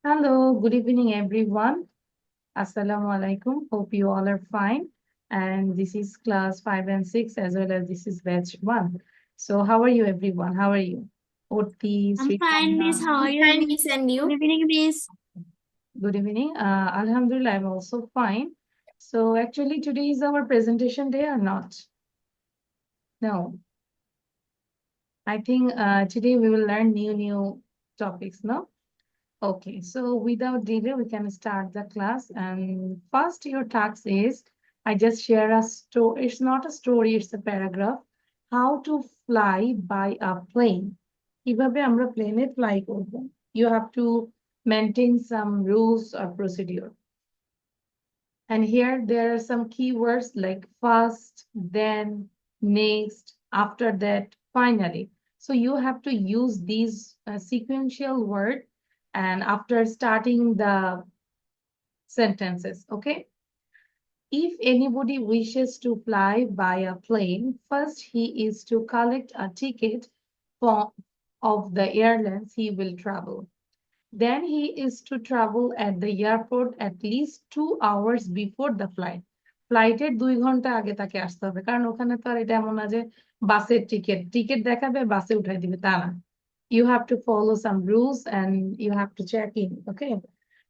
Hello, good evening, everyone. Assalamu alaikum. Hope you all are fine. And this is class 5 and 6, as well as this is batch 1. So, how are you, everyone? How are you? Oti, I'm fine, Miss. Srikanna. How are you, Fine, Miss? Miss, and Good you? evening, Miss. Good evening. Alhamdulillah, I'm also fine. So, actually, today is our presentation day or not? No. I think today we will learn new topics, no? Okay, so without delay, we can start the class. And first, your task is I just share a story. It's not a story, it's a paragraph. How to fly by a plane. কিভাবে আমরা প্লেনে fly করব? You have to maintain some rules or procedure. And here there are some keywords like first, then, next, after that, finally. So you have to use these sequential word and after starting the sentences, okay? If anybody wishes to fly by a plane, first he is to collect a ticket for, of the airlines he will travel. Then he is to travel at the airport at least 2 hours before the flight. ফ্লাইটের 2 ঘন্টা আগে তাকে আসতে হবে, কারণ ওখানে তো আর এটা এমন না যে বাসের টিকিট টিকিট দেখাবে বাসে উঠাই দিবে, তা না। You have to follow some rules and you have to check in, okay?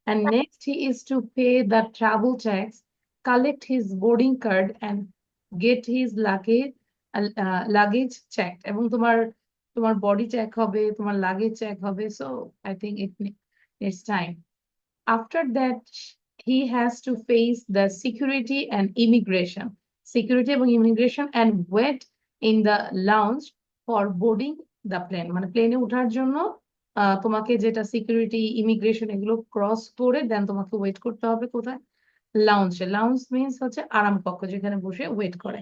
And next he is to pay the travel tax, collect his boarding card and get his luggage checked, এবং তোমার body check হবে, তোমার luggage check হবে, so I think it's time. After that, he has to face the security and immigration. Security এবং immigration and wait in the lounge for boarding the plane. মানে প্লেনে ওঠার জন্য তোমাকে যেটা সিকিউরিটি ইমিগ্রেশন এগুলো ক্রস করে দেন তোমাকে ওয়েট করতে হবে কোথায়? লাউঞ্জে। লাউঞ্জ মিন্স হচ্ছে আরাম কক্ষ, যেখানে বসে ওয়েট করে।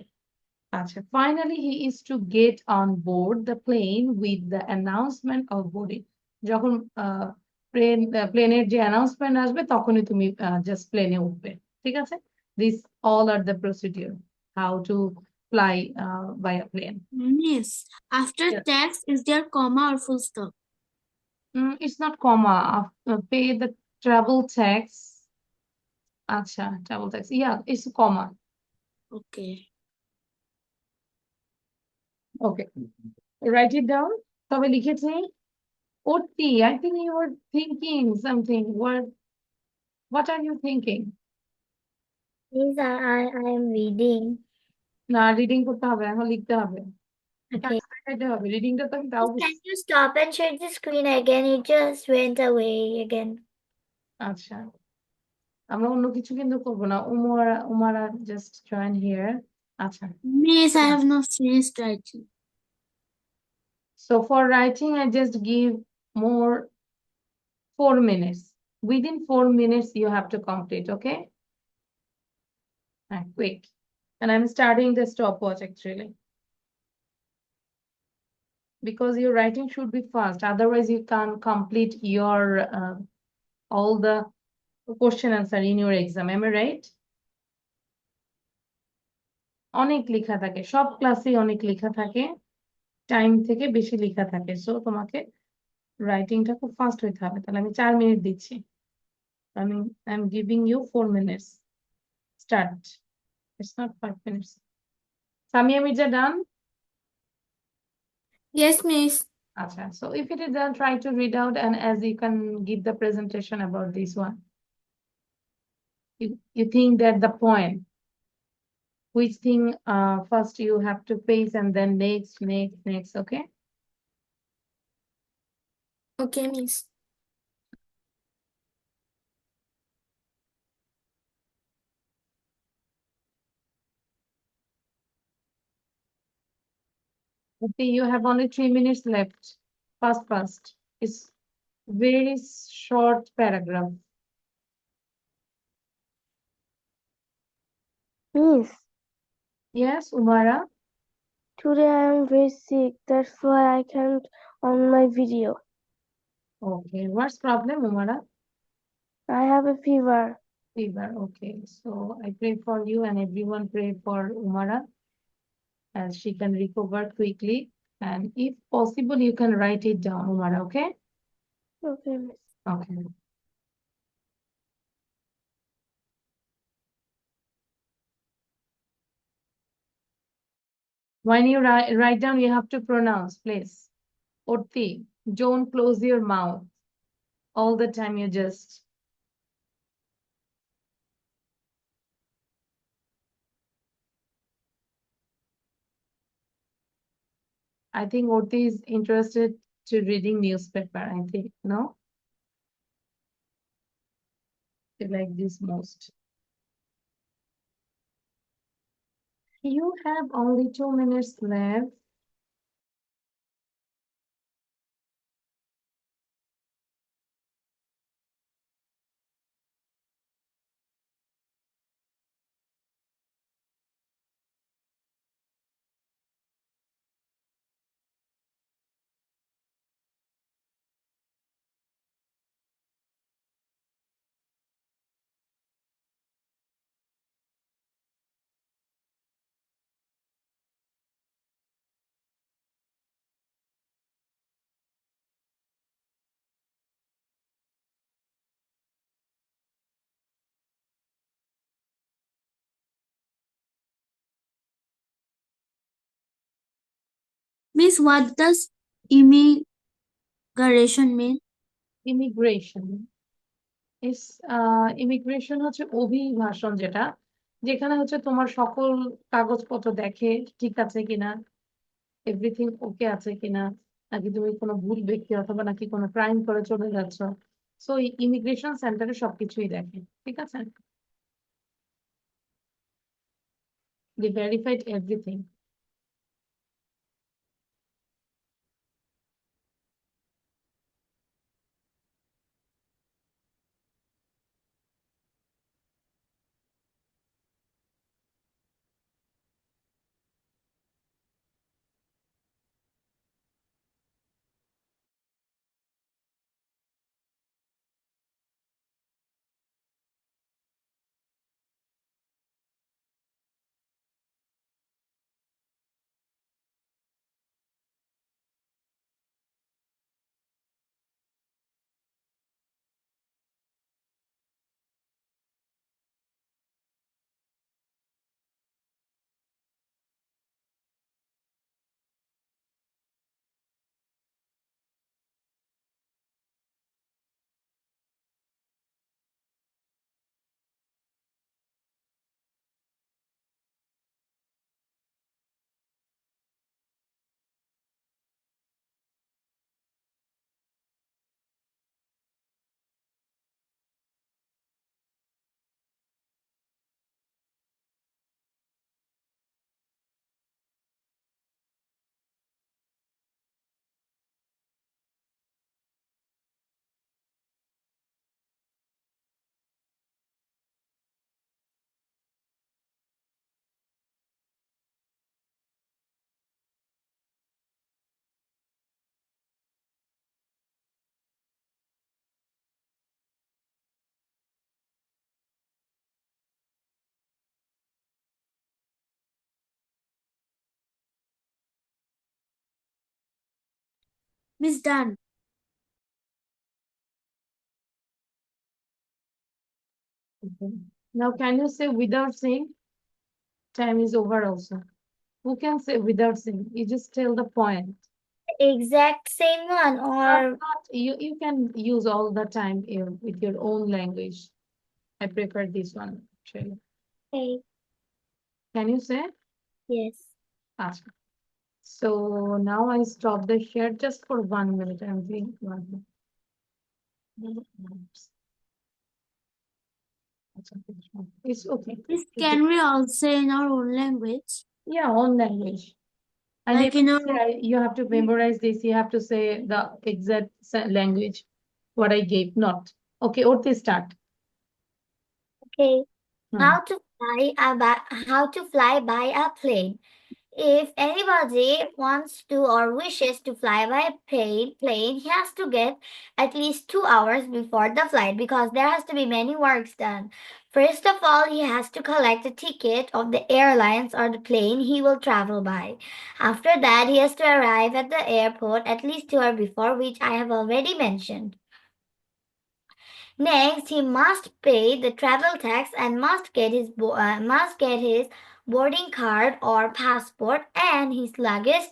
আচ্ছা, finally he is to get on board the plane with the announcement of boarding. যখন প্লেনের যে অ্যানাউন্সমেন্ট আসবে তখনই তুমি জাস্ট প্লেনে উঠবে, ঠিক আছে? These all are the procedure how to fly by a plane. Miss, after Yes. tax, is there comma or full stop? It's not comma. Pay the travel tax. আচ্ছা, travel tax, yeah, it's comma. Okay. Okay, write it down. তবে লিখেছি Oti, I think you were thinking something. What are you thinking? Miss, I am reading. না, reading করতে হবে, এখন লিখতে হবে। Okay. খাইতে হবে, রিডিংটা তো আমি তাও Miss, can you stop and share the screen again? It just went away again. আচ্ছা, আমরা অন্য কিছু কিন্তু করবো না। উমারা just join here. আচ্ছা, Miss, I have not finished writing. so for writing I just give more 4 minutes. Within 4 minutes you have to complete, okay? Quick. And I'm starting the stopwatch actually, because your writing should be fast, otherwise you can't complete your all the question answer in your exam. Am I right? অনেক লেখা থাকে, সব ক্লাসে অনেক লেখা থাকে, time থেকে বেশি লেখা থাকে, সো তোমাকে রাইটিংটা খুব ফাস্ট হইতে হবে। তাহলে আমি 4 মিনিট দিচ্ছি। আমি I am giving you 4 minutes. Start. It's not 5 minutes. Samia Mirza done? Yes, Miss. আচ্ছা, so if it is done, try to read out and as you can give the presentation about this one. You think that the point, which thing first you have to face and then next, okay? Okay, Miss. Okay, you have only 3 minutes left. Fast. It's very short paragraph. Miss, Yes, Umara? today I am very sick. That's why I can't on my video. Okay, what's problem, Umara? I have a fever. Fever. Okay, so I pray for you and everyone pray for Umara as she can recover quickly. And if possible, you can write it down, Umara, okay? Okay, Miss. Okay. When you write down, you have to pronounce, please. Orti, don't close your mouth. All the time you just. I think Orti is interested to reading newspaper, I think, no? They like this most. You have only 2 minutes left. Miss, what does immigration mean? Immigration is immigration হচ্ছে অভিবাসন, যেখানে হচ্ছে তোমার সকল কাগজপত্র দেখে ঠিক আছে কিনা, এভরিথিং ওকে আছে কিনা, নাকি তুমি কোনো ভুল ব্যক্তি অথবা নাকি কোনো ক্রাইম করে চলে যাচ্ছ। সো ইমিগ্রেশন সেন্টারে সবকিছুই দেখে, ঠিক আছে? They verified everything. Miss, done. Okay. Now can you say without saying? Time is over also. Who can say without saying? You just tell the point. Exact same one, or You can use all the time with your own language. I prefer this one actually. okay, Can you say? yes. Ask. So now I stop the share just for 1 minute. I'm doing 1 minute. It's okay. Miss, can we all say in our own language? Yeah, own language. And Like if in you our say you have to memorize this, you have to say the exact language what I gave, not. Okay, Orti, start. Okay. Hmm. How to fly by a plane. If anybody wants to or wishes to fly by a plane, he has to get at least 2 hours before the flight because there has to be many works done. First of all, he has to collect a ticket of the airlines or the plane he will travel by. After that, he has to arrive at the airport at least 2 hours before, which I have already mentioned. Next, he must pay the travel tax and must get his boarding card or passport and his luggage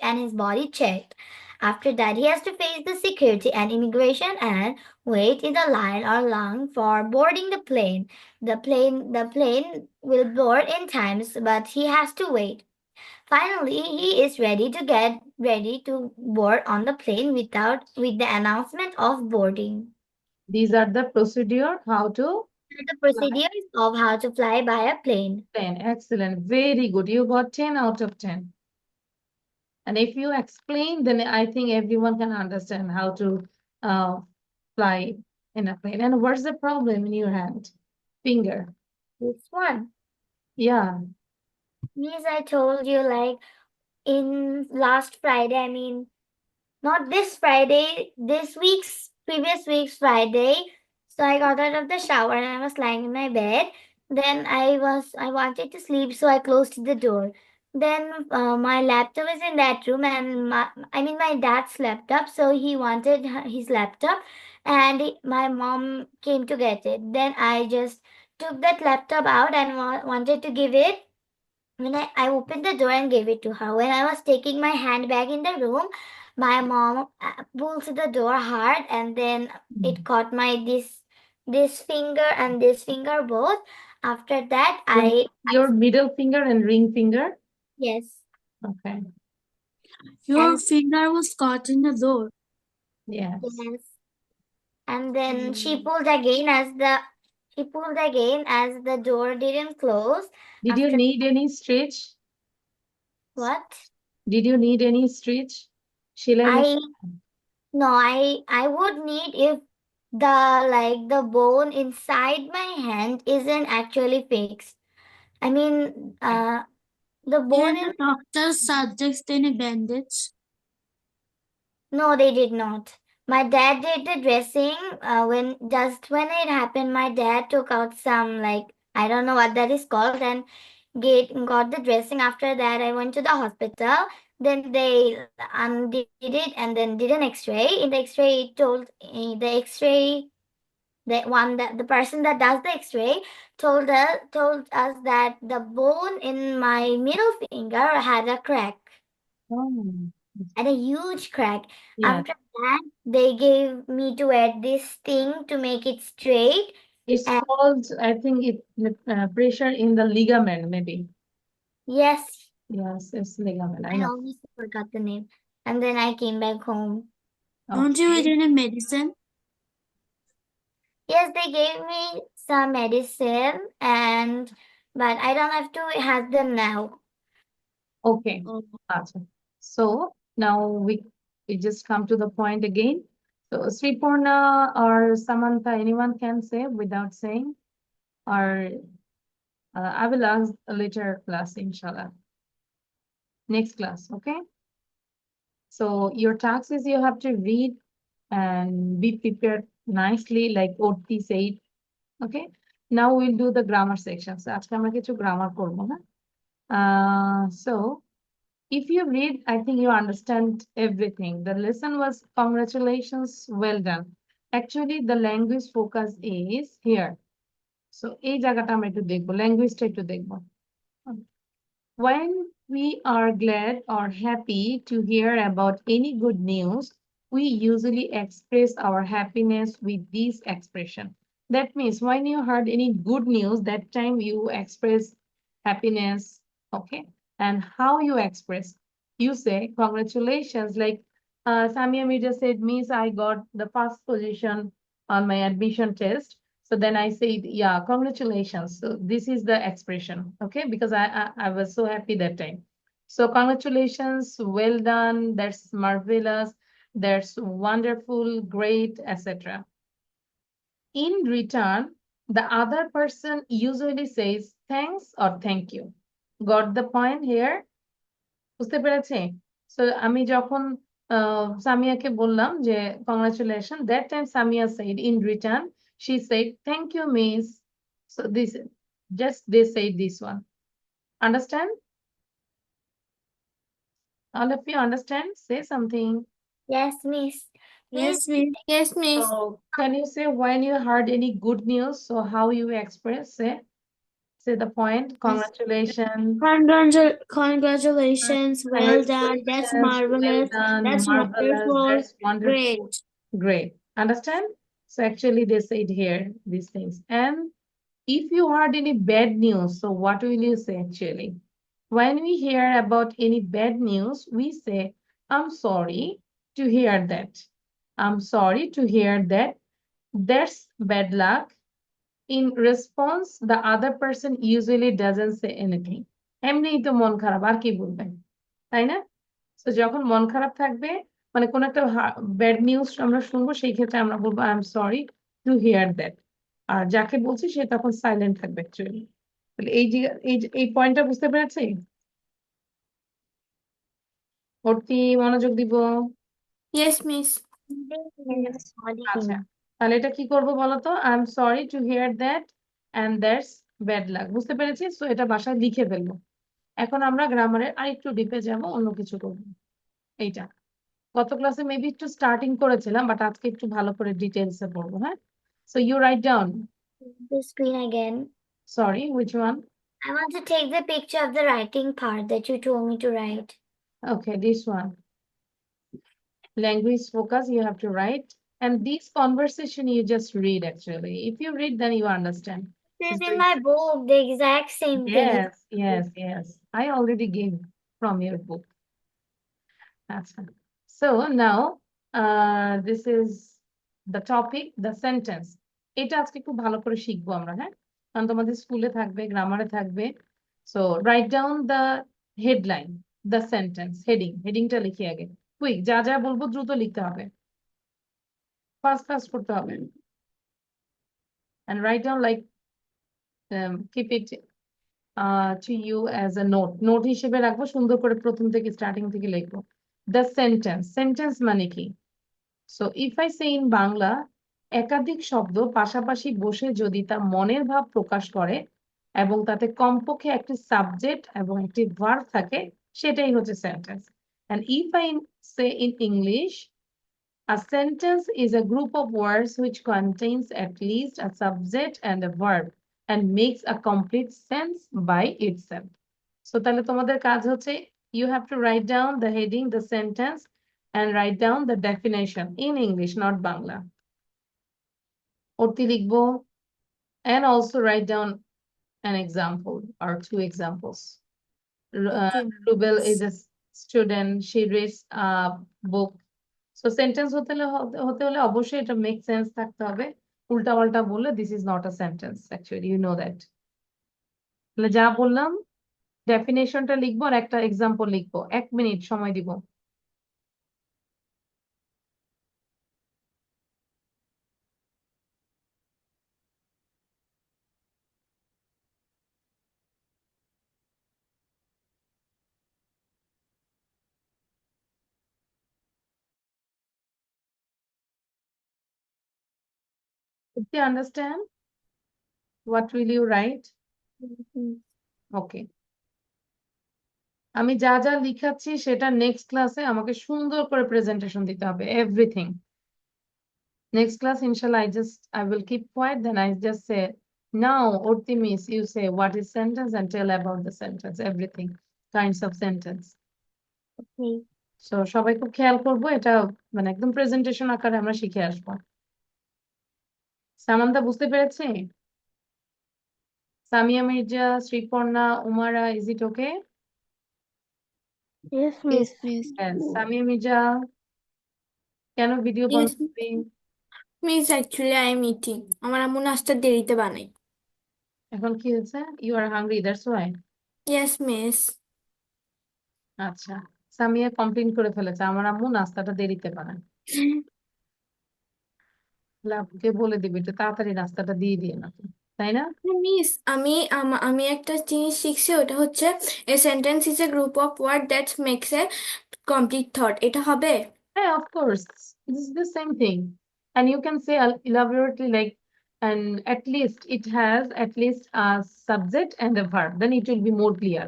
and his body checked. After that, he has to face the security and immigration and wait in the line or long for boarding the plane. The plane will board in times, but he has to wait. Finally, he is ready to board on the plane with the announcement of boarding. These are the procedure how to The procedures of how to fly by a plane. plan. Excellent. Very good. You got 10 out of 10. And if you explain, then I think everyone can understand how to fly in a plane. And what's the problem in your hand? Finger. This one. Yeah. Means I told you like in last Friday, I mean not this Friday, previous week's Friday. So I got out of the shower and I was lying in my bed. Then I wanted to sleep, so I closed the door. Then my laptop is in that room, and my dad's laptop. So he wanted his laptop, and my mom came to get it. Then I just took that laptop out and wanted to give it. When I opened the door and gave it to her. When I was taking my handbag in the room, my mom pulls the door hard, and then it caught my this finger and this finger both. After that, Your middle finger and ring finger. yes, Okay. Your And- finger was caught in the door. Yes. yes, and then she pulled again as the door didn't close. Did you After need any stitch? what? Did you need any stitch? Sheila, I would need if the bone inside my hand isn't actually fixed. I mean, the bone Did in the doctor suggest any bandage? no, they did not. My dad did the dressing. When it happened, my dad took out some I don't know what that is called and got the dressing. After that, I went to the hospital. Then they undid it and then did an X-ray. In the X-ray, it told the X-ray the person that does the X-ray told us that the bone in my middle finger had a crack. Oh, And a huge crack. yeah. After that, they gave me to wear this thing to make it straight. It's called, I think pressure in the ligament, maybe. Yes, Yes, it's ligament. I I know. always forgot the name. And then I came back home. Don't you Okay. eat any medicine? Yes, they gave me some medicine but I don't have to have them now. Okay. Oh. Awesome. So now we just come to the point again. So Sriporna or Samantha, anyone can say without saying, or I will ask a later class, inshallah. Next class, okay? So your task is you have to read and be prepared nicely, like Oti said. Okay. Now we'll do the grammar section. So আজকে আমরা কিছু grammar করবো না? So if you read, I think you understand everything. The lesson was congratulations, well done. Actually, the language focus is here. So এই জায়গাটা আমরা একটু দেখবো, language-টা একটু দেখবো. When we are glad or happy to hear about any good news, we usually express our happiness with this expression. That means when you heard any good news, that time you express happiness, okay? And how you express? You say, congratulations, like Samia Mirza said, Miss, I got the first position on my admission test. So then I said, yeah, congratulations. So this is the expression, okay? Because I was so happy that time. So congratulations, well done, that's marvelous, that's wonderful, great, etc. In return, the other person usually says thanks or thank you. Got the point here? বুঝতে পেরেছে? So আমি যখন সামিয়াকে বললাম যে congratulations, that time Samia said in return, she said thank you, miss. So this just they say this one. Understand? All of you understand? Say something. Yes, miss. Yes, miss. Yes, miss. So can you say when you heard any good news? So how you express? Say the point. Congratulations. Congratulations. Well done. That's Congratulations. Well marvelous. done. That's Marvelous. wonderful. That's wonderful. Great. Great. Understand? So actually they said here these things. And if you heard any bad news, so what will you say actually? When we hear about any bad news, we say, I'm sorry to hear that. I'm sorry to hear that. That's bad luck. In response, the other person usually doesn't say anything. এমনিই তো মন খারাপ আর কি বলবেন, তাই না? তো যখন মন খারাপ থাকবে, মানে কোন একটা ব্যাড নিউজ আমরা শুনবো, সেই ক্ষেত্রে আমরা বলবো I am sorry to hear that. আর যাকে বলছি সে তখন সাইলেন্ট থাকবে অ্যাকচুয়ালি। তাহলে এই পয়েন্টটা বুঝতে পেরেছি? ভর্তি মনোযোগ দিব। Yes, miss. আচ্ছা, তাহলে এটা কি করব বলতো? I am sorry to hear that and that's bad luck. বুঝতে পেরেছি? সো এটা বাসায় লিখে ফেলবো। এখন আমরা গ্রামারের আরেকটু ডিপে যাব, অন্য কিছু করব। এইটা গত ক্লাসে মেবি একটু স্টার্টিং করেছিলাম, বাট আজকে একটু ভালো করে ডিটেইলসে পড়বো। হ্যাঁ, so you write down. The screen again. Sorry, which one? I want to take the picture of the writing part that you told me to write. Okay, this one. Language focus, you have to write. And this conversation you just read actually. If you read, then you understand. This is It's in very- my book, the exact same thing. Yes, yes, yes. I already gave from your book. That's fine. So now, this is the topic, the sentence. এটা আজকে খুব ভালো করে শিখবো আমরা, হ্যাঁ? কারণ তোমাদের স্কুলে থাকবে, গ্রামারে থাকবে। So write down the headline, the sentence, হেডিংটা লিখি আগে। কুইক, যা যা বলবো দ্রুত লিখতে হবে, ফাস্ট করতে হবে। And write down like keep it to you as a note হিসেবে রাখবো, সুন্দর করে প্রথম থেকে স্টার্টিং থেকে লিখবো। The sentence মানে কি? So if I say in Bangla, একাধিক শব্দ পাশাপাশি বসে যদি তা মনের ভাব প্রকাশ করে এবং তাতে কমপক্ষে একটি সাবজেক্ট এবং একটি ভার্ব থাকে, সেটাই হচ্ছে sentence. And if I say in English, a sentence is a group of words which contains at least a subject and a verb and makes a complete sense by itself. So তাহলে তোমাদের কাজ হচ্ছে, you have to write down the heading, the sentence, and write down the definition in English, not Bangla. অর্থী লিখবো, and also write down an example or two examples. Rubel is a student, she reads a book. So sentence হতে হলে অবশ্যই এটা make sense থাকতে হবে। উল্টা পাল্টা বললে this is not a sentence actually, you know that. তাহলে যা বললাম ডেফিনেশনটা লিখবো আর একটা এক্সাম্পল লিখবো, 1 মিনিট সময় দিব। Did you understand? What will you write? Okay. আমি যা যা লিখাচ্ছি সেটা নেক্সট ক্লাসে আমাকে সুন্দর করে প্রেজেন্টেশন দিতে হবে, everything. Next class, inshallah, I will keep quiet, then I just say, now, Orti miss, you say what is sentence and tell about the sentence, everything, kinds of sentence. Okay. So সবাই খুব খেয়াল করবো, এটা মানে একদম presentation আকারে আমরা শিখে আসবো। সামান্তা বুঝতে পেরেছে? Samia Mirza, Sriparna, উমারা, is it okay? Yes, miss. Yes, Samia Mirza, কেন ভিডিও বন্ধ Yes, করবি? miss, actually I am eating. আমার আম্মু নাস্তা দেরিতে বানাই। এখন কি হয়েছে? You are hungry, that's why. Yes, miss. আচ্ছা, সামিয়া কমপ্লেইন করে ফেলেছে, আমার আম্মু নাস্তাটা দেরিতে বানায়। লাভকে বলে দিবি একটু তাড়াতাড়ি নাস্তাটা দিয়ে দিয়ে না, তাই না? মিস, আমি একটা জিনিস শিখছি, ওটা হচ্ছে a sentence is a group of words that makes a complete thought. এটা হবে? Yeah, of course. This is the same thing. And you can say elaborately like, and at least it has at least a subject and a verb. Then it will be more clear.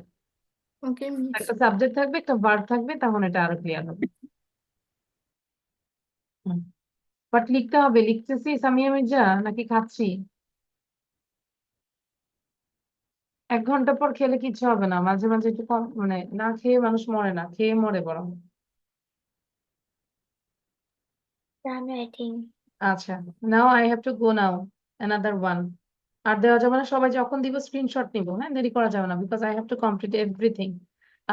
Okay, miss. একটা subject থাকবে, একটা verb থাকবে, তখন এটা আরো clear হবে। But লিখতে হবে। লিখতেছি সামিয়া মির্জা নাকি খাচ্ছি? 1 ঘন্টা পর খেলে কিছু হবে না, মাঝে মাঝে একটু কম, মানে না খেয়ে মানুষ মরে না, খেয়ে মরে বরং। Done writing. আচ্ছা, now I have to go now, another one. আর দেওয়া যাবে না, সবাই যখন দিব স্ক্রিনশট নিব, হ্যাঁ, দেরি করা যাবে না, because I have to complete everything.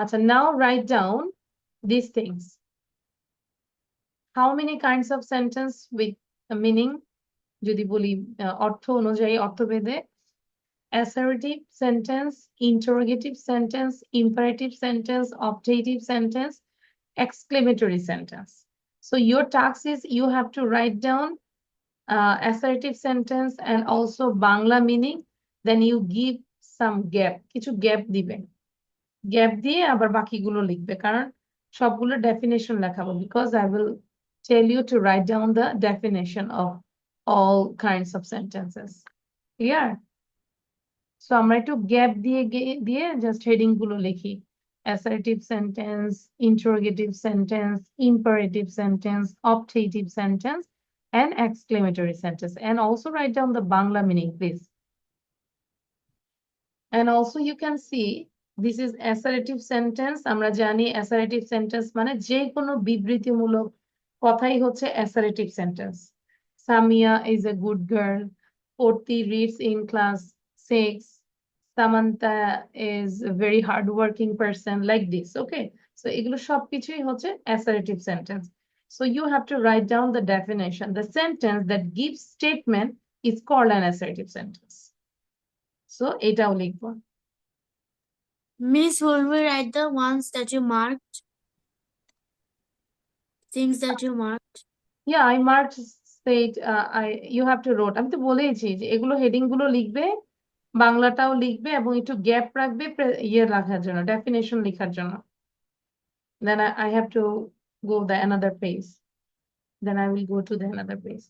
আচ্ছা, now write down this things. How many kinds of sentence with meaning, যদি বলি অর্থ অনুযায়ী, অর্থভেদে: assertive sentence, interrogative sentence, imperative sentence, optative sentence, exclamatory sentence. So your task is you have to write down assertive sentence and also Bangla meaning. Then you give some gap, কিছু gap দিবে, gap দিয়ে আবার বাকিগুলো লিখবে, কারণ সবগুলো definition লেখাবো, because I will tell you to write down the definition of all kinds of sentences. Clear? So আমরা একটু গ্যাপ দিয়ে দিয়ে জাস্ট হেডিং গুলো লিখি: assertive sentence, interrogative sentence, imperative sentence, optative sentence, and exclamatory sentence. And also write down the Bangla meaning, please. And also you can see this is assertive sentence. আমরা জানি assertive sentence মানে যে কোনো বিবৃতিমূলক কথাই হচ্ছে assertive sentence. Samia is a good girl. Porti reads in class 6. Samantha is a very hardworking person, like this. Okay, so এগুলো সবকিছুই হচ্ছে assertive sentence. So you have to write down the definition. The sentence that gives statement is called an assertive sentence. So এটাও লিখবো। Miss, will we write the ones that you marked? Things that you marked? Yeah, I marked said you have to wrote. আমি তো বলেইছি যে এগুলো heading গুলো লিখবে, বাংলাটাও লিখবে এবং একটু গ্যাপ রাখবে ইয়ে রাখার জন্য, ডেফিনেশন লেখার জন্য। Then I have to go the another page. Then I will go to the another page.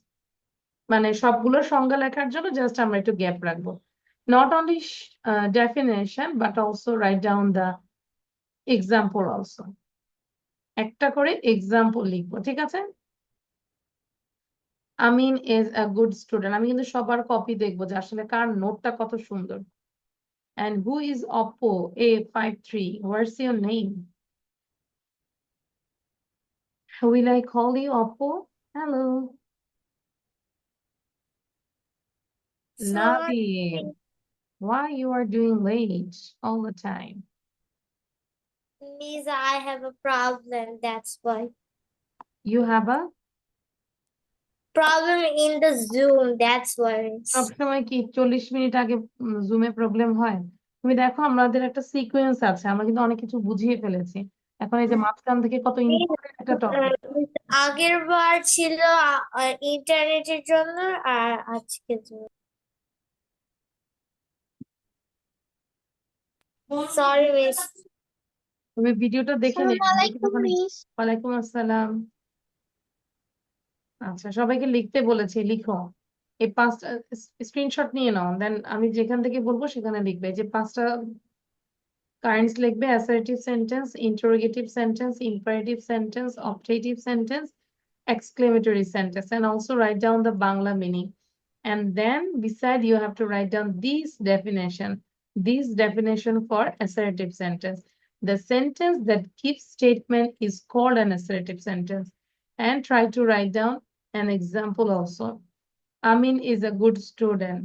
মানে সবগুলোর সংজ্ঞা লেখার জন্য জাস্ট আমরা একটু গ্যাপ রাখবো। Not only definition but also write down the example also. একটা করে এক্সাম্পল লিখবো, ঠিক আছে? আমিন ইজ আ গুড স্টুডেন্ট। আমি কিন্তু সবার কপি দেখবো যে আসলে কার নোটটা কত সুন্দর। And who is Oppo A53? What's your name? Will I call you Oppo? Hello. Nabi, why you are doing late all the time? Miss, I have a problem, that's why. You have a Problem in the Zoom, that's why. সবসময় কি 40 minute আগে জুমে problem হয়? তুমি দেখো আমাদের একটা sequence আছে, আমরা কিন্তু অনেক কিছু বুঝিয়ে ফেলেছি। এখন এই যে মাঝখান থেকে কত ইম্পর্টেন্ট একটা টপিক। আগের বার ছিল ইন্টারনেটের জন্য আর আজকের জন্য। Sorry miss. তুমি ভিডিওটা দেখে নে। আসসালামু আলাইকুম মিস। ওয়ালাইকুম আসসালাম। আচ্ছা, সবাইকে লিখতে বলেছি, লিখো। এই 5টা স্ক্রিনশট নিয়ে নাও, দেন আমি যেখান থেকে বলবো সেখানে লিখবে। যে 5টা কাইন্ডস লিখবে: assertive sentence, interrogative sentence, imperative sentence, optative sentence, exclamatory sentence, and also write down the Bangla meaning. And then beside you have to write down this definition for assertive sentence. The sentence that gives statement is called an assertive sentence. And try to write down an example also. Amin is a good student.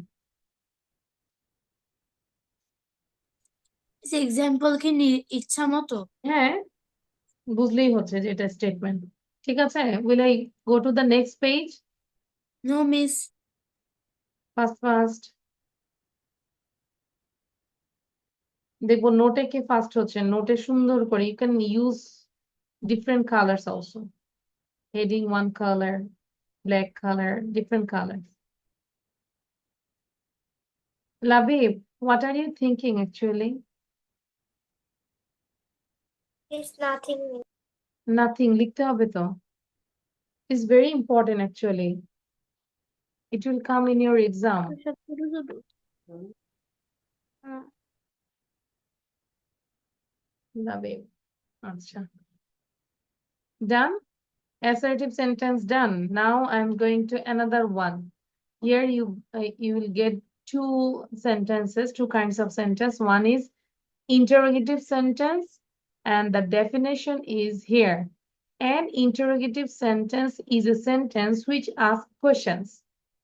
Example কি ইচ্ছা মতো? হ্যাঁ, বুঝলেই হচ্ছে যে এটা statement. ঠিক আছে, will I go to the next page? No, miss. First দেখবো নোটে কে ফার্স্ট হচ্ছে। নোটে সুন্দর করে you can use different colours also. Heading one colour, black colour, different colours. Labib, what are you thinking actually? It's nothing. Nothing, লিখতে হবে তো। It's very important actually. It will come in your exam. Labib, আচ্ছা, done? Assertive sentence done. Now I'm going to another one. Here you will get two sentences, two kinds of sentence. One is interrogative sentence, and the definition is here. An interrogative sentence is a sentence which asks questions.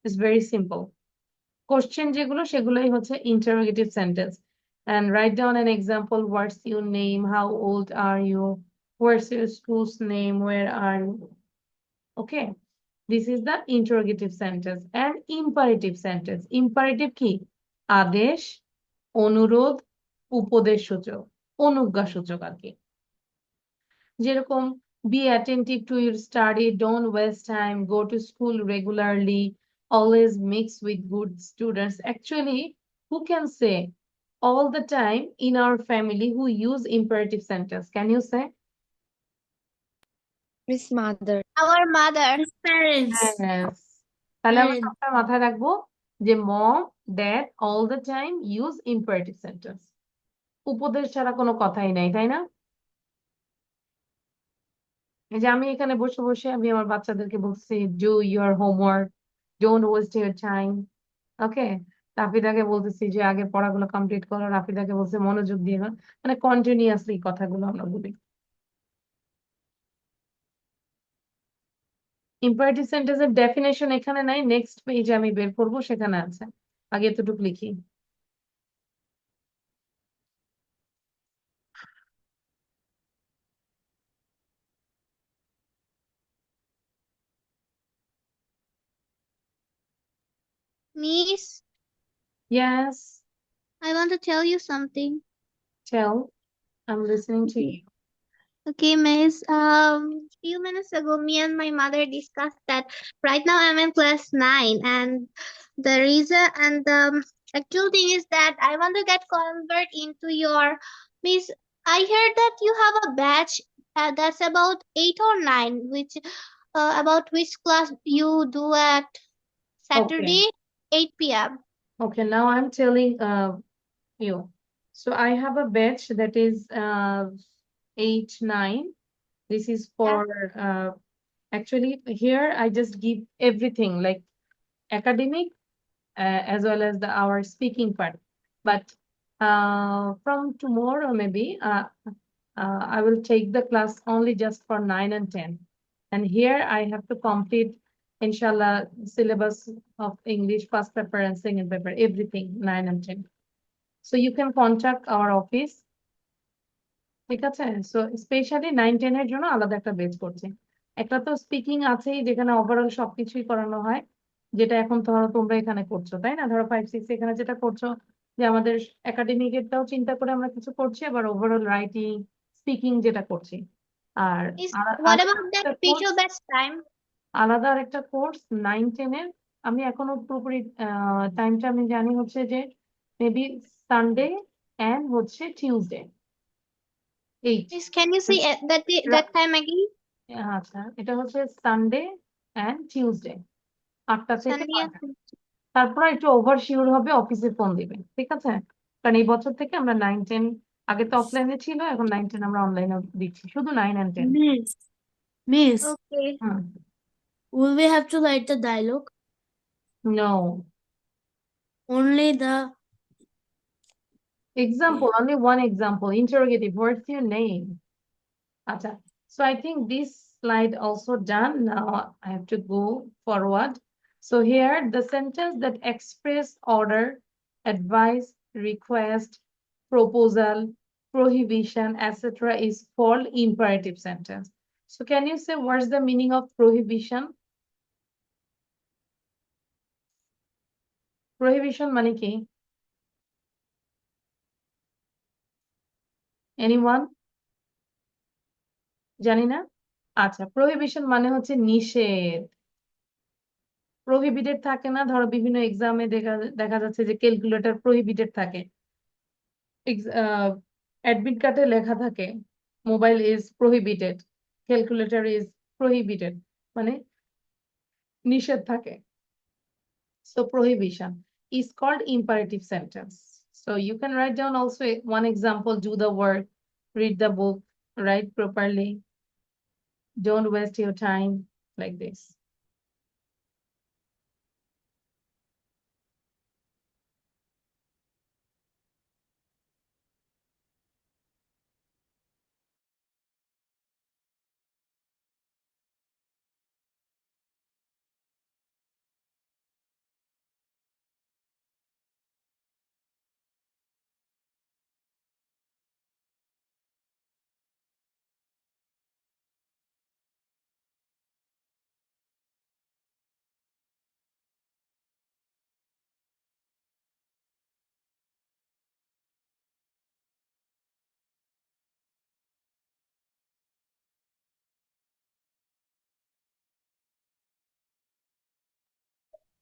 It's very simple. Question যেগুলো সেগুলোই হচ্ছে interrogative sentence. And write down an example. What's your name? How old are you? What's your school's name? Where are you? Okay. This is the interrogative sentence. And imperative sentence. Imperative কি? আদেশ, অনুরোধ, উপদেশসূচক, অনুজ্ঞাসূচক আর কি। যেরকম be attentive to your study, don't waste time, go to school regularly, always mix with good students. Actually, who can say all the time in our family who use imperative sentence? Can you say? Miss Mother. Our mother. Parents. Yes. তাহলে আমরা Parents. সবসময় মাথায় রাখবো যে mom, dad all the time use imperative sentence. উপদেশ ছাড়া কোনো কথাই নাই, তাই না? এই যে আমি এখানে বসে বসে আমি আমার বাচ্চাদেরকে বলছি do your homework, don't waste your time. ওকে, রাফিদাকে বলতেছি যে আগে পড়াগুলো কমপ্লিট করো, রাফিদাকে বলছে মনোযোগ দিয়ে করো। মানে কন্টিনিউয়াসলি কথাগুলো আমরা বলি। ইম্পারেটিভ সেন্টেন্সের ডেফিনেশন এখানে নাই, নেক্সট পেজে আমি বের করবো, সেখানে আছে। আগে এতটুকু লিখি। Miss, Yes, I want to tell you something. tell. I'm listening to you. Okay, Miss. Few minutes ago, me and my mother discussed that right now I'm in class 9, and the reason and the actual thing is that I want to get convert into your Miss. I heard that you have a batch that's about 8 or 9, which about which class you do at Saturday 8 p.m. Okay, now I'm telling you. So I have a batch that is 8, 9. This is for actually here I just give everything like academic as well as our speaking part. But from tomorrow maybe I will take the class only just for 9 and 10. And here I have to complete inshallah syllabus of English, first paper and second paper, everything 9 and 10. So you can contact our office. ঠিক আছে, so specially 9-10 এর জন্য আলাদা একটা বেচ করছি। একটা তো speaking আছেই যেখানে ওভারঅল সবকিছুই করানো হয়, যেটা এখন ধরো তোমরা এখানে করছো, তাই না? ধরো 5-6 এখানে যেটা করছো যে আমাদের একাডেমিকেরটাও চিন্তা করে আমরা কিছু করছি, আবার ওভারঅল রাইটিং স্পিকিং যেটা করছি। আর What about that special batch time? আলাদা আরেকটা কোর্স 9-10 এর, আমি এখনো পুরোপুরি টাইমটা আমি জানি হচ্ছে যে মেবি সানডে এন্ড হচ্ছে Tuesday 8। Miss, can you see that time again? আচ্ছা, এটা হচ্ছে সানডে এন্ড টিউসডে 8টা থেকে Sunday 9টা। তারপর একটু ওভার শিওর হবে, অফিসে ফোন দিবে, ঠিক আছে? কারণ এই বছর থেকে আমরা 9-10 আগে তো অফলাইনে ছিল, এখন 9-10 আমরা অনলাইনে দিচ্ছি, শুধু 9 and 10। Miss, Okay. will we have to write the dialogue? No. Only the Example, only one example. Interrogative, what's your name? Acha. So I think this slide also done. Now I have to go forward. So here the sentence that express order, advice, request, proposal, prohibition, etc. is called imperative sentence. So can you say what's the meaning of prohibition? Prohibition মানে কি? Anyone? জানি না? আচ্ছা, prohibition মানে হচ্ছে নিষেধ। Prohibited থাকে না, ধরো বিভিন্ন এক্সামে দেখা যাচ্ছে যে ক্যালকুলেটর প্রহিবিটেড থাকে, অ্যাডমিট কার্ডে লেখা থাকে mobile is prohibited, calculator is prohibited, মানে নিষেধ থাকে। So prohibition is called imperative sentence. So you can write down also one example: do the work, read the book, write properly. Don't waste your time like this.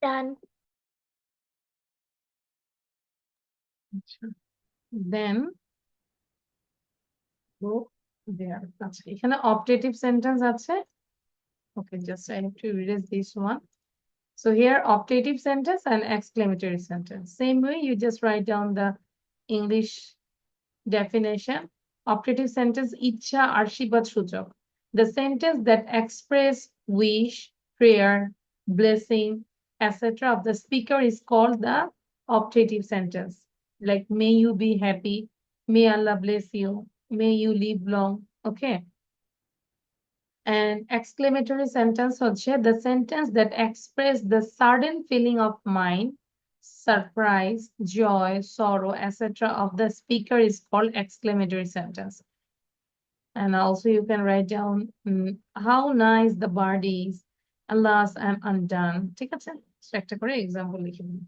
Done. Then go there. আচ্ছা এখানে optative sentence আছে. Okay, just I have to erase this one. So here optative sentence and exclamatory sentence. Same way you just write down the English definition. Optative sentence ইচ্ছা আশীর্বাদ সূচক. The sentence that express wish, prayer, blessing, etc. of the speaker is called the optative sentence. Like may you be happy, may Allah bless you, may you live long. Okay. And exclamatory sentence হচ্ছে the sentence that express the sudden feeling of mind, surprise, joy, sorrow, etc. of the speaker is called exclamatory sentence. And also you can write down how nice the bird is. Alas, I'm undone. ঠিক আছে? So একটা করে example লিখে দিন।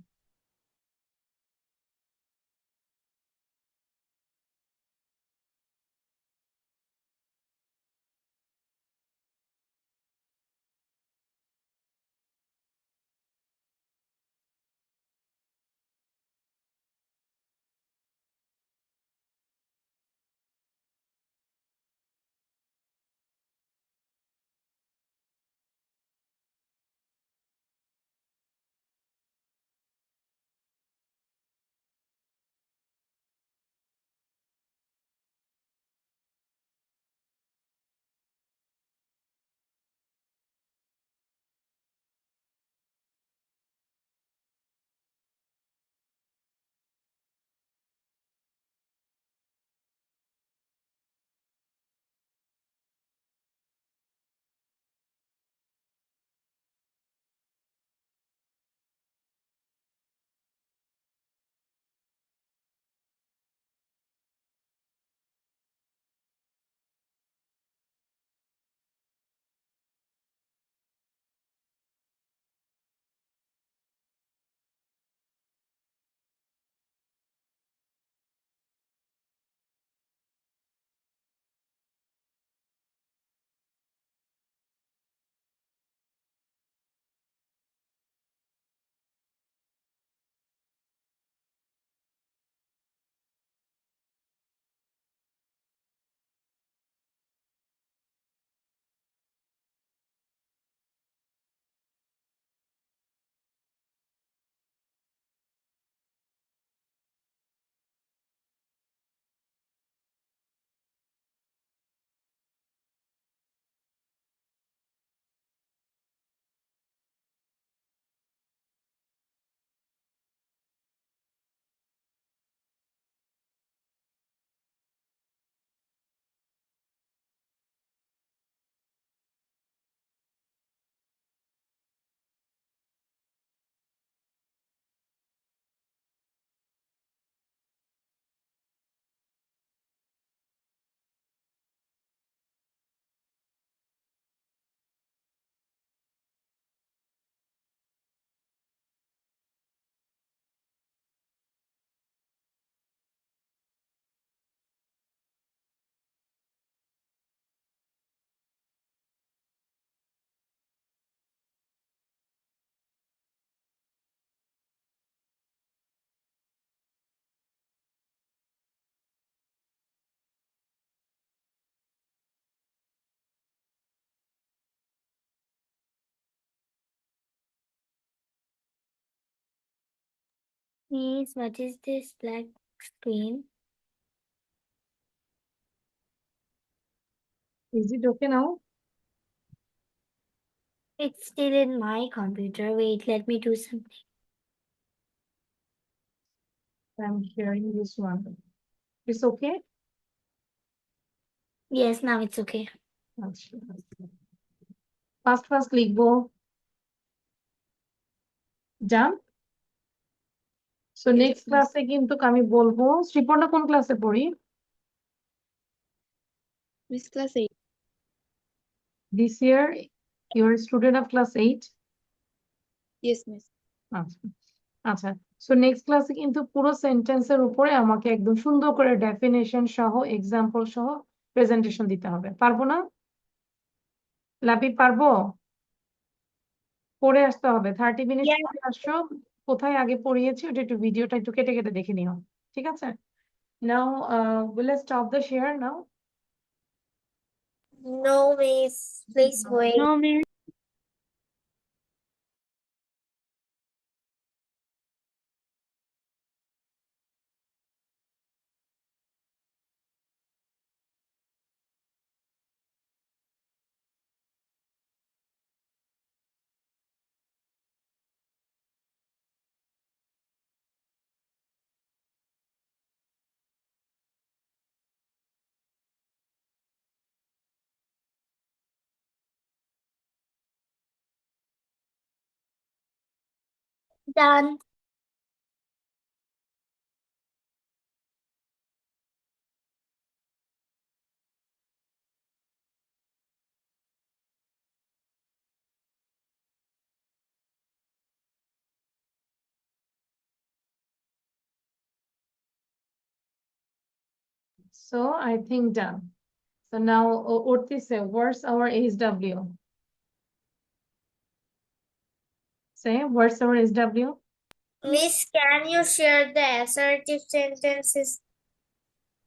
Miss, what is this black screen? Is it okay now? It's still in my computer. Wait, let me do something. I'm hearing this one. It's okay? Yes, now it's okay. আচ্ছা first লিখবো জান so next ক্লাসে কিন্তু আমি বলবো শ্রীপর্ণা কোন ক্লাসে পড়ি Miss class 8. This year your student of class 8 Yes, miss. আচ্ছা আচ্ছা সো নেক্সট ক্লাসে কিন্তু পুরো সেন্টেন্সের উপরে আমাকে একদম সুন্দর করে ডেফিনেশন সহ এক্সাম্পল সহ প্রেজেন্টেশন দিতে হবে পারবো না লাভি পারবো পড়ে আসতে হবে 30 মিনিট Yeah. পরে আসছো কোথায় আগে পড়িয়েছি ওটা একটু ভিডিওটা একটু কেটে কেটে দেখে নিও ঠিক আছে নাও will I stop the share now No, miss. Please wait. No, miss. Done. so I think done so now Urti say what's our SW say what's our SW Miss, can you share the assertive sentences?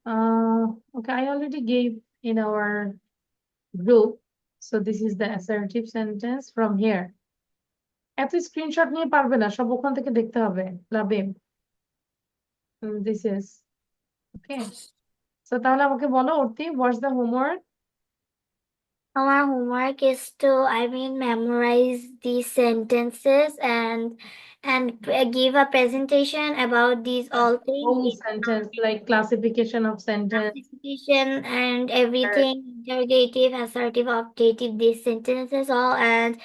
okay I already gave in our group so this is the assertive sentence from here এত screenshot নিয়ে পারবে না সব ওখান থেকে দেখতে হবে Labib this is okay so তাহলে আমাকে বলো Arti what's the homework Our homework is to, memorize these sentences and give a presentation about these all whole things, sentence like classification of sentence classification and everything, interrogative, assertive, optative, these sentences all, and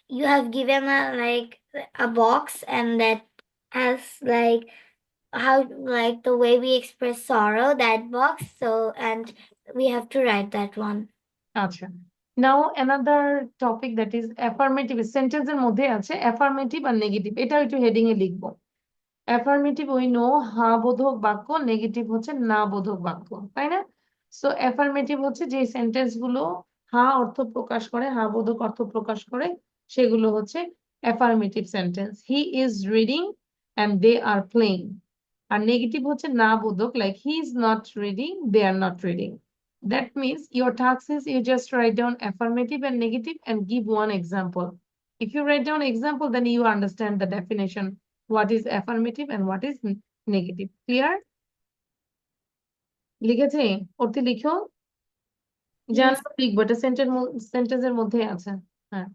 you have given a box and that has how the way we express sorrow, that box, so and we have to write that one. আচ্ছা now another topic that is affirmative sentence এর মধ্যে আছে affirmative আর negative এটা একটু heading এ লিখবো affirmative we know হা বোধক বাক্য negative হচ্ছে না বোধক বাক্য তাই না সো অ্যাফার্মেটিভ হচ্ছে যে সেন্টেন্স গুলো হা অর্থ প্রকাশ করে হা বোধক অর্থ প্রকাশ করে সেগুলো হচ্ছে affirmative sentence he is reading and they are playing আর নেগেটিভ হচ্ছে না বোধক like he is not reading they are not reading that means your task is you just write down affirmative and negative and give one example if you write down example then you understand the definition what is affirmative and what is negative clear লিখেছি অর্থে লিখো জানো লিখবো এটা সেন্টেন্সের মধ্যে আছে হ্যাঁ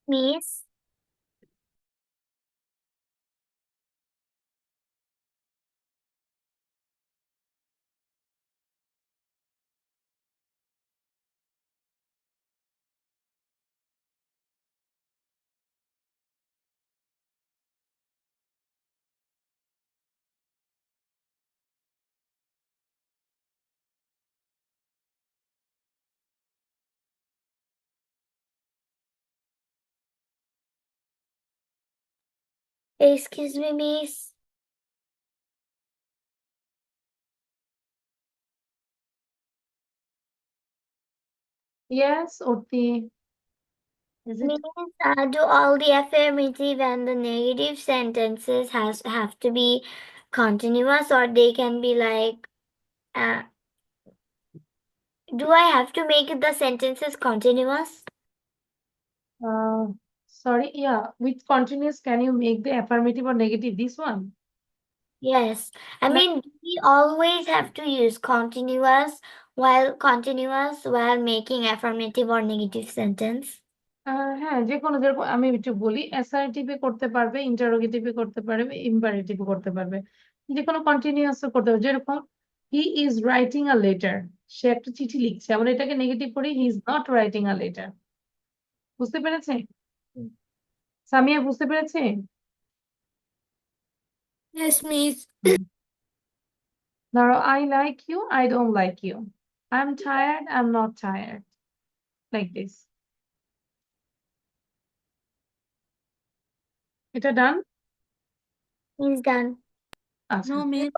Miss, Excuse me, miss. Yes, Urti. Is it? Means do all the affirmative and the negative sentences have to be continuous, or they can be like do I have to make the sentences continuous? Sorry, yeah. With continuous, can you make the affirmative or negative? This one? Yes. I Like- mean, we always have to use continuous while making affirmative or negative sentence. হ্যাঁ, যে কোনো যেরকম আমি একটু বলি, অ্যাসার্টিভে করতে পারবে, ইন্টারোগেটিভে করতে পারবে, ইম্পারেটিভে করতে পারবে, যে কোনো কন্টিনিউয়াস করতে পারবে। যেরকম he is writing a letter, সে একটা চিঠি লিখছে, আমরা এটাকে নেগেটিভ করি, he is not writing a letter. বুঝতে পেরেছে সামিয়া? বুঝতে পেরেছে? Yes, miss. ধরো I like you, I don't like you, I am tired, I am not tired, like this. এটা ডান? Is done. আচ্ছা, No, miss.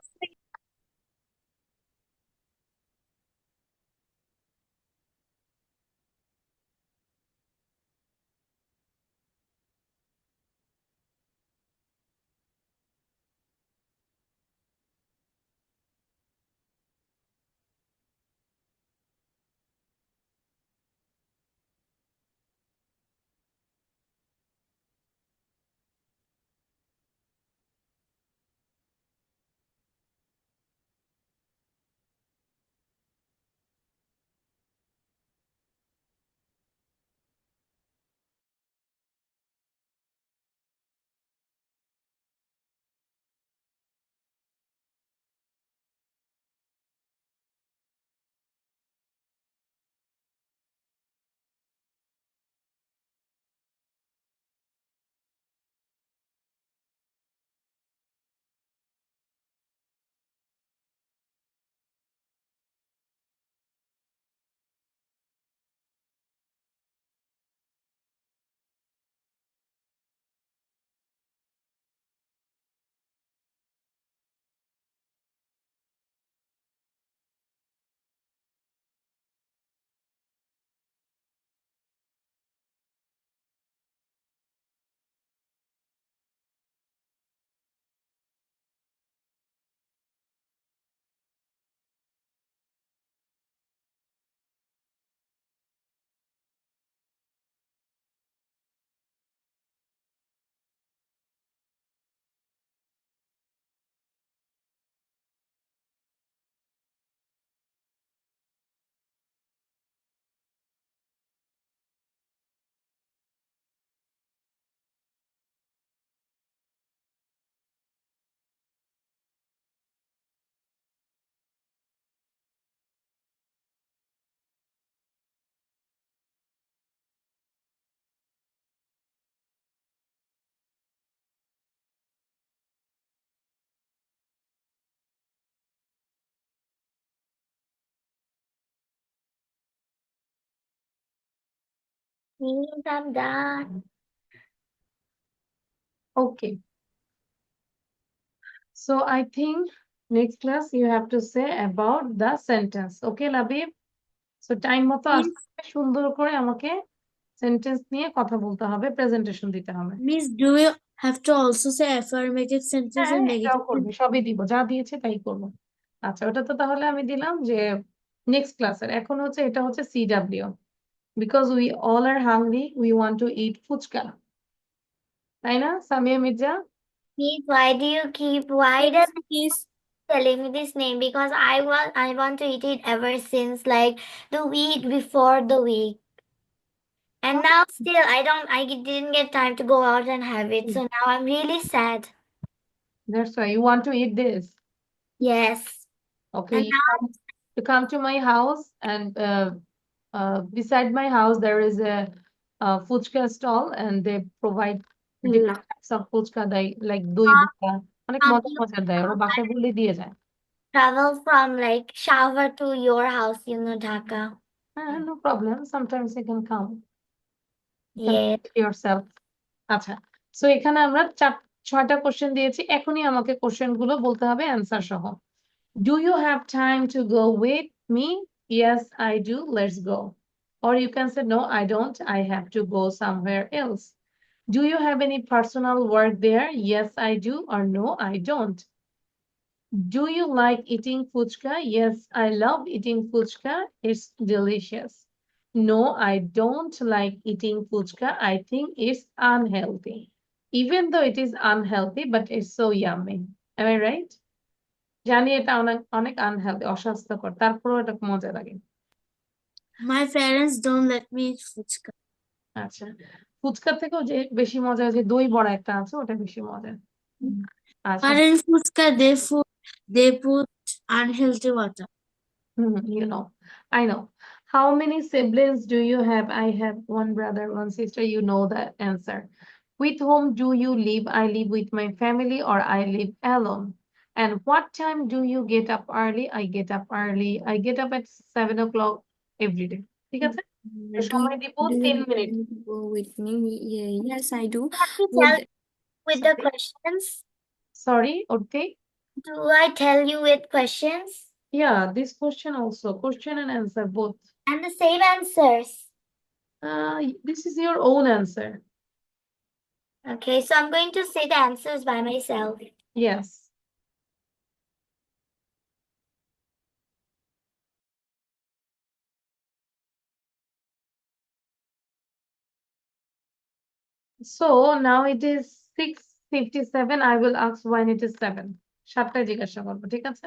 Means I'm done. okay. So I think next class you have to say about the sentence. Okay, Labib? So time মতো আসতে হবে, সুন্দর করে আমাকে sentence নিয়ে কথা বলতে হবে, প্রেজেন্টেশন দিতে হবে। Miss, do we have to also say affirmative sentence হ্যাঁ, and এটাও negative করবি, সবই দিব, যা দিয়েছে তাই করবো। আচ্ছা, ওটা তো তাহলে আমি দিলাম যে নেক্সট ক্লাসের। এখন হচ্ছে এটা হচ্ছে CW, because we all are hungry, we want to eat phuchka, তাই না Samia Mirza? Miss, why does Miss. telling me this name? Because I want to eat it ever since like the week before the week. And now still I didn't get time to go out and have it. So now I'm really sad. That's why you want to eat this. Yes. Okay, And you come to my house, and beside my house there is a fuchka stall, and they provide different types of fuchka, like doi bhutta, অনেক মজার মজার দেয়, ওরা বাসায় বললে দিয়ে যায়। travel from like shower to your house, you know, Dhaka. No problem, sometimes you can come, you can Yes. treat yourself. আচ্ছা, so এখানে আমরা 6টা কোশ্চেন দিয়েছি, এখনই আমাকে কোশ্চেন গুলো বলতে হবে অ্যান্সার সহ। Do you have time to go with me? Yes, I do. Let's go. Or you can say, no, I don't. I have to go somewhere else. Do you have any personal work there? Yes, I do. Or no, I don't. Do you like eating fuchka? Yes, I love eating fuchka. It's delicious. No, I don't like eating fuchka. I think it's unhealthy. Even though it is unhealthy, but it's so yummy. Am I right? জানি এটা অনেক অনেক unhealthy, অস্বাস্থ্যকর, তারপরেও এটা মজা লাগে। My parents don't let me eat fuchka. আচ্ছা, ফুচকার থেকেও যে বেশি মজা, যে দই বড়া একটা আছে, ওটা বেশি মজা। আচ্ছা, But in fuchka, they put unhealthy water. you know, I know. How many siblings do you have? I have one brother, one sister. You know the answer. With whom do you live? I live with my family, or I live alone. And what time do you get up early? I get up early. I get up at 7 o'clock every day. ঠিক আছে? Do সময় দিব do 3 you minute. go with me? Yeah, yes, I do. Let me Would tell with the Sorry. questions. Sorry, okay. Do I tell you with questions? Yeah, this question also, question and answer both. And the same answers. This is your own answer. Okay, so I'm going to say the answers by myself. Yes. So now it is 6:57. I will ask when it is 7. 7টায় জিজ্ঞাসা করবো, ঠিক আছে?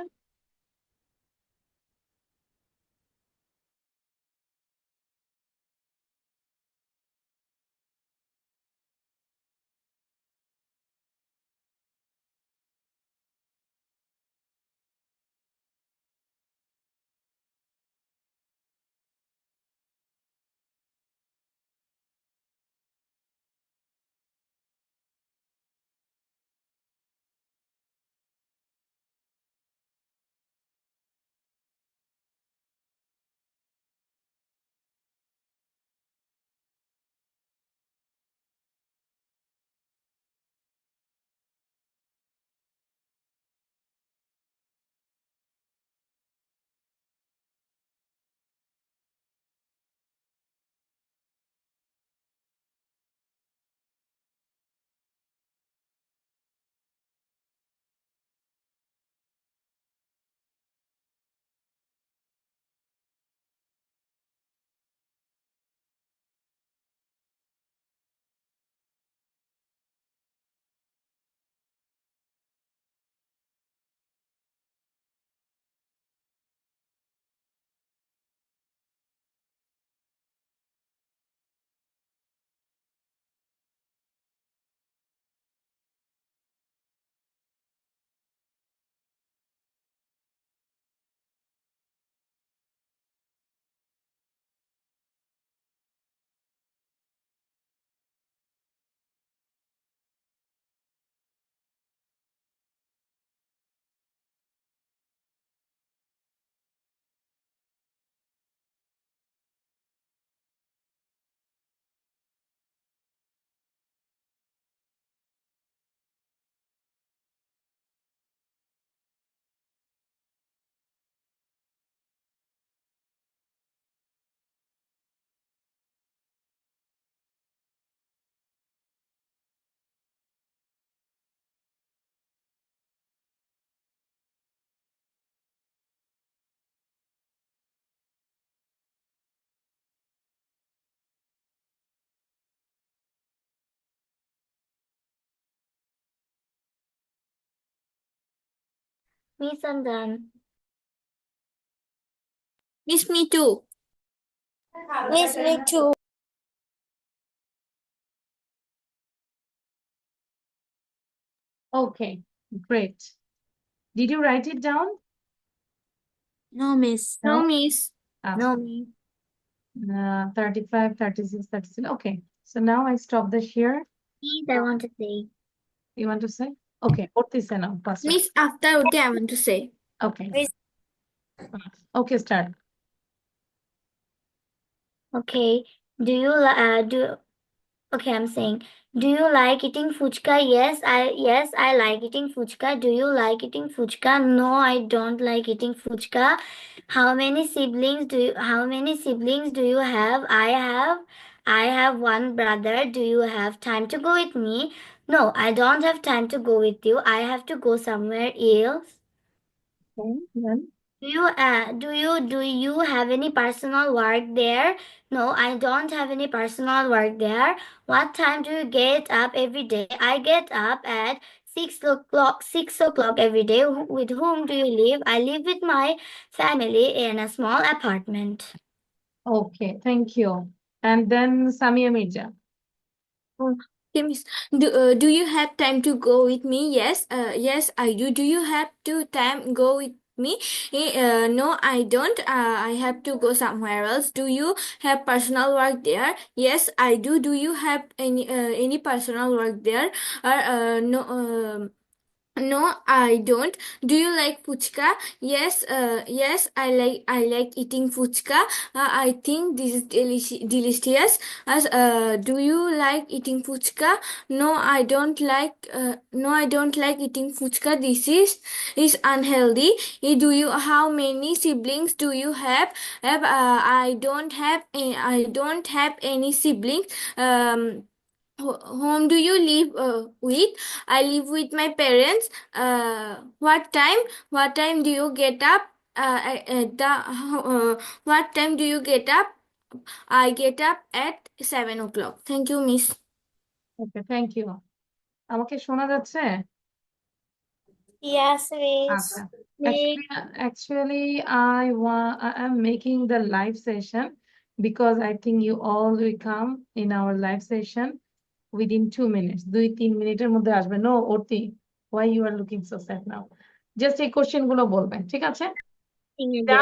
Miss, I'm done. Miss, me too. Miss, me too. Okay, great. Did you write it down? No, miss. No, No? miss. No, me. 35, 36, 37. Okay, so now I stop the share. Please, I want to say. You want to say? Okay, what is now? Password. Miss, after okay, I want to say. Okay. Miss. Okay, start. Okay, okay, I'm saying, Do you like eating fuchka? Yes, I like eating fuchka. Do you like eating fuchka? No, I don't like eating fuchka. How many siblings do you have? I have one brother. Do you have time to go with me? No, I don't have time to go with you. I have to go somewhere else. Okay, then Do you have any personal work there? No, I don't have any personal work there. What time do you get up every day? I get up at 6 o'clock every day. With whom do you live? I live with my family in a small apartment. okay, thank you. And then Samia Mirza. Okay, Miss. Do you have time to go with me? Yes, yes, I do. Do you have to time go with me? No, I don't. I have to go somewhere else. Do you have personal work there? Yes, I do. Do you have any personal work there? No. No, I don't. Do you like fuchka? Yes, yes, I like eating fuchka. I think this is delicious. Do you like eating fuchka? No, I don't like. No, I don't like eating fuchka. This is unhealthy. Do you? How many siblings do you have? I don't have. I don't have any siblings. Whom do you live with? I live with my parents. What time do you get up? What time do you get up? I get up at 7 o'clock. Thank you, Miss. Okay, thank you. আমাকে শোনা যাচ্ছে? Yes, Miss. আচ্ছা। Actually, I am making the live session because I think you all will come in our live session within 2 minutes. 2-3 মিনিটের মধ্যে আসবে। No, Orti, why you are looking so sad now? Just এই question গুলো বলবেন, ঠিক আছে? যা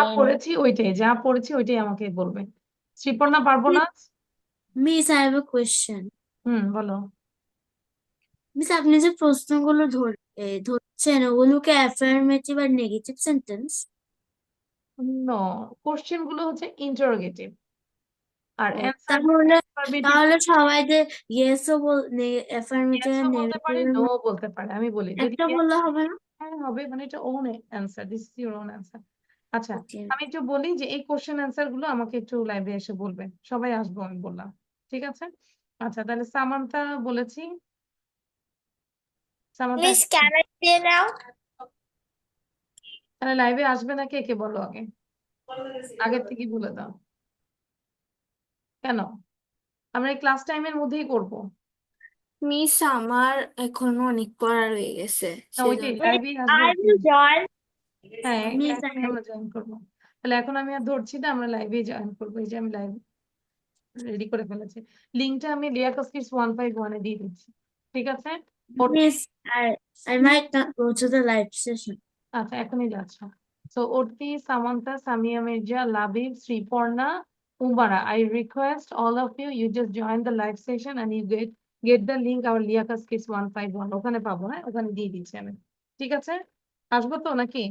পড়েছি ওইটাই আমাকে বলবেন। শ্রীপর্ণা পারবো না? Miss, I have a question. বলো। মিস আপনি যে প্রশ্নগুলো ধরছেন ওগুলোকে অ্যাফার্মেটিভ আর নেগেটিভ সেন্টেন্স? নো, কোশ্চেন গুলো হচ্ছে ইন্টারোগেটিভ আর অ্যানসার তাহলে সবাই যে ইয়েসও অ্যাফার্মেটিভ আর বলতে পারে, নেগেটিভ নো বলতে পারে। আমি বলি যদি একটা বললে হবে না? হ্যাঁ হবে, মানে এটা own answer, this is your own answer. আচ্ছা, Okay. আমি একটু বলি যে এই কোশ্চেন অ্যানসার গুলো আমাকে একটু লাইভে এসে বলবেন, সবাই আসবো আমি বললাম, ঠিক আছে? আচ্ছা, তাহলে সামান্তা বলেছি। Samanta Miss, can I say now? তাহলে লাইভে আসবে না কে কে বলো আগে, আগের থেকে বলে দাও। কেন? আমরা এই ক্লাস টাইমের মধ্যেই করবো। মিস আমার এখনো অনেক পড়া রয়ে গেছে। না, ওইটাই সেজন্য লাইভেই আসবো। I will join. হ্যাঁ, Miss, এখনই আমরা জয়েন করবো। তাহলে এখন আমি আর ধরছি না, আমরা লাইভে জয়েন করবো। এই যে আমি লাইভ রেডি করে ফেলেছি, লিঙ্কটা আমি লিয়াকস কিডস 151 এ দিয়ে দিচ্ছি, ঠিক আছে? Miss, I might not go to the live session. আচ্ছা, এখনই যাচ্ছ। So Orti, Samantha, Samia Mirza, Labib, Sriporna, Umara, I request all of you, you just join the live session and you get the link our লিয়াকস kids 151 ওখানে পাবো। হ্যাঁ, ওখানে দিয়ে দিচ্ছি আমি, ঠিক আছে? আসবো তো নাকি?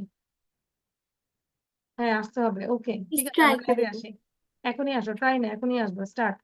হ্যাঁ, আসতে হবে। ওকে, ঠিক আছে, try আমরা লাইভে করবো। আসি। এখনই আসো, ট্রাই না, এখনই আসবো, স্টার্ট।